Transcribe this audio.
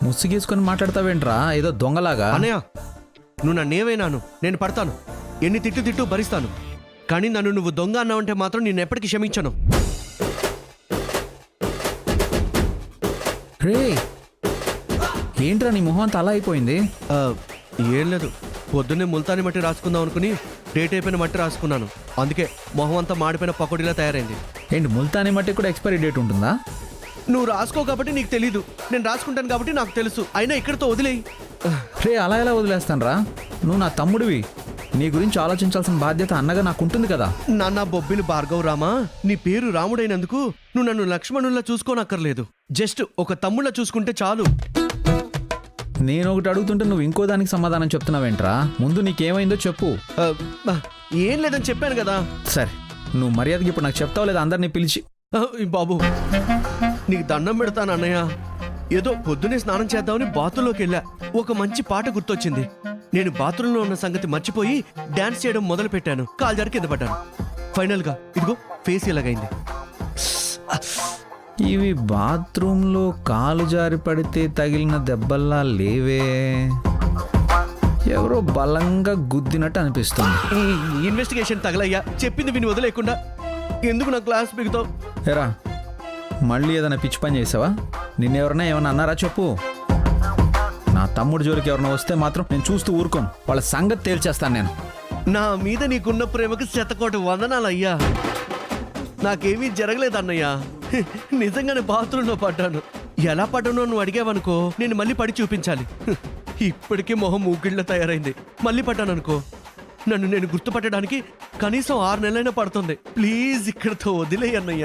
ముసుగేసుకొని మాట్లాడతావేంట్రా ఏదో దొంగలాగా? అన్నయ్య, నువ్వు నన్నేమైనాను, నేను పడతాను, ఎన్ని తిట్టు భరిస్తాను. కానీ నన్ను నువ్వు దొంగ అన్నావంటే మాత్రం నేను ఎప్పటికీ క్షమించను. రే, ఏంట్రా నీ మొహం అంతా అలా అయిపోయింది? ఏం లేదు, పొద్దున్నే ముల్తాని మట్టి రాసుకుందాం అనుకుని డేట్ అయిపోయిన మట్టి రాసుకున్నాను. అందుకే మొహం అంతా మాడిపోయిన పకోడీలా తయారైంది. ఏంటి, ముల్తానీ మట్టి కూడా ఎక్స్పైరీ డేట్ ఉంటుందా? నువ్వు రాసుకో కాబట్టి నీకు తెలీదు, నేను రాసుకుంటాను కాబట్టి నాకు తెలుసు. అయినా ఇక్కడితో వదిలేయి. రే, అలా ఎలా వదిలేస్తానురా? నువ్వు నా తమ్ముడివి, నీ గురించి ఆలోచించాల్సిన బాధ్యత అన్నగా నాకుంటుంది కదా. నాన్న బొబ్బిలి భార్గవ్ రామా, నీ పేరు రాముడైనందుకు నువ్వు నన్ను లక్ష్మణుల్లా చూసుకోనక్కర్లేదు. జస్ట్ ఒక తమ్ముళ్ళ చూసుకుంటే చాలు. నేను ఒకటి అడుగుతుంటే నువ్వు ఇంకో దానికి సమాధానం చెప్తున్నావేంట్రా? ముందు నీకేమైందో చెప్పు. ఏం లేదని చెప్పాను కదా. సరే, నువ్వు మర్యాదకి ఇప్పుడు నాకు చెప్తావు లేదా అందరినీ పిలిచి? బాబు, నీకు దండం పెడతాను అన్నయ్య. ఏదో పొద్దునే స్నానం చేద్దామని బాత్రూంలోకి వెళ్ళా. ఒక మంచి పాట గుర్తొచ్చింది. నేను బాత్రూంలో ఉన్న సంగతి మర్చిపోయి డాన్స్ చేయడం మొదలు పెట్టాను. కాలు జారి కింద పడ్డాను. ఫైనల్ గా ఇదిగో ఫేస్ ఇలాగైంది. ఇవి బాత్రూంలో కాలు జారి పడితే తగిలిన దెబ్బల్లా లేవే, ఎవరో బలంగా గుద్దినట్టు అనిపిస్తుంది. ఇన్వెస్టిగేషన్ తగలయ్యా, చెప్పింది విని వదిలేకుండా ఎందుకు నా క్లాస్ బిగుతావు? ఎరా, మళ్ళీ ఏదైనా పిచ్చి పని చేసావా? నిన్నెవరన్నా ఏమన్నా అన్నారా చెప్పు. నా తమ్ముడు జోలికి ఎవరైనా వస్తే మాత్రం నేను చూస్తూ ఊరుకోను, వాళ్ళ సంగతి తేల్చేస్తాను నేను. నా మీద నీకున్న ప్రేమకు శతకోటి వందనాలయ్యా. నాకేమీ జరగలేదన్నయ్యా. నిజంగానే బాత్రూంలో పడ్డాను. ఎలా పడ్డానో నువ్వు అడిగావనుకో, నేను మళ్ళీ పడి చూపించాలి. ఇప్పటికీ మొహం మూగిళ్ళ తయారైంది. మళ్ళీ పడ్డాననుకో, నన్ను నేను గుర్తుపట్టడానికి కనీసం 6 నెలలైనా పడుతుంది. ప్లీజ్ ఇక్కడితో వదిలేయన్నయ్యా.